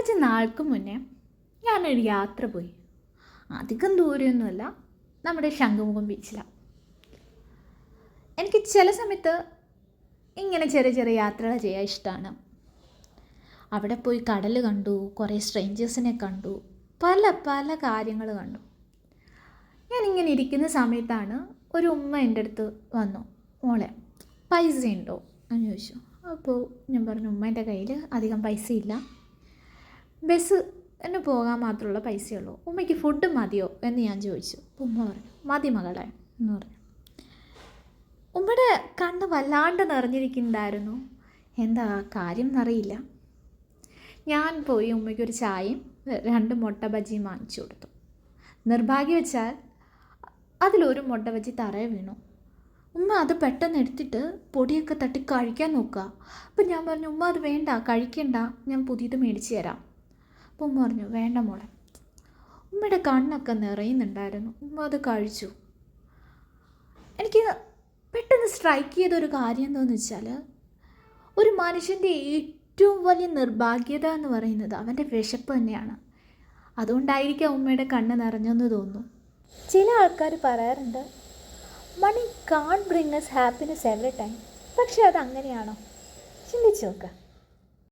കുറച്ച് നാൾക്ക് മുന്നേ ഞാനൊരു യാത്ര പോയി. അധികം ദൂരെയൊന്നുമല്ല, നമ്മുടെ ശംഖുമുഖം ബീച്ചിലാണ്. എനിക്ക് ചില സമയത്ത് ഇങ്ങനെ ചെറിയ ചെറിയ യാത്രകൾ ചെയ്യാൻ ഇഷ്ടമാണ്. അവിടെ പോയി കടൽ കണ്ടു, കുറേ സ്ട്രേഞ്ചേഴ്സിനെ കണ്ടു, പല പല കാര്യങ്ങൾ കണ്ടു. ഞാനിങ്ങനെ ഇരിക്കുന്ന സമയത്താണ് ഒരു ഉമ്മ എൻ്റെ അടുത്ത് വന്നു. മോളെ, പൈസ ഉണ്ടോ എന്ന് ചോദിച്ചു. അപ്പോൾ ഞാൻ പറഞ്ഞു, ഉമ്മേൻ്റെ കയ്യിൽ അധികം പൈസ ഇല്ല, ബസ്സിന് പോകാൻ മാത്രമുള്ള പൈസയുള്ളൂ, ഉമ്മയ്ക്ക് ഫുഡ് മതിയോ എന്ന് ഞാൻ ചോദിച്ചു. അപ്പോൾ ഉമ്മ പറഞ്ഞു, മതി മകളെ എന്ന് പറഞ്ഞു. ഉമ്മയുടെ കണ്ണ് വല്ലാണ്ട് നിറഞ്ഞിരിക്കുന്നുണ്ടായിരുന്നു. എന്താ കാര്യം എന്നറിയില്ല. ഞാൻ പോയി ഉമ്മയ്ക്കൊരു ചായയും 2 മുട്ട ബജിയും വാങ്ങിച്ചു കൊടുത്തു. നിർഭാഗ്യവശാൽ അതിലൊരു മുട്ട ബജി തറയെ വീണു. ഉമ്മ അത് പെട്ടെന്ന് എടുത്തിട്ട് പൊടിയൊക്കെ തട്ടി കഴിക്കാൻ നോക്കുക. അപ്പം ഞാൻ പറഞ്ഞു, ഉമ്മ അത് വേണ്ട, കഴിക്കണ്ട, ഞാൻ പുതിയത് മേടിച്ച് തരാം. അപ്പോൾ ഉമ്മ പറഞ്ഞു, വേണ്ട മോളെ. ഉമ്മയുടെ കണ്ണൊക്കെ നിറയുന്നുണ്ടായിരുന്നു. ഉമ്മ അത് കഴിച്ചു. എനിക്ക് പെട്ടെന്ന് സ്ട്രൈക്ക് ചെയ്തൊരു കാര്യം എന്താണെന്ന് വെച്ചാൽ, ഒരു മനുഷ്യൻ്റെ ഏറ്റവും വലിയ നിർഭാഗ്യത എന്ന് പറയുന്നത് അവൻ്റെ വിശപ്പ് തന്നെയാണ്. അതുകൊണ്ടായിരിക്കാം ഉമ്മയുടെ കണ്ണ് നിറഞ്ഞെന്ന് തോന്നുന്നു. ചില ആൾക്കാർ പറയാറുണ്ട്, money can't bring us happiness every time. പക്ഷെ അതങ്ങനെയാണോ? ചിന്തിച്ച് നോക്കുക.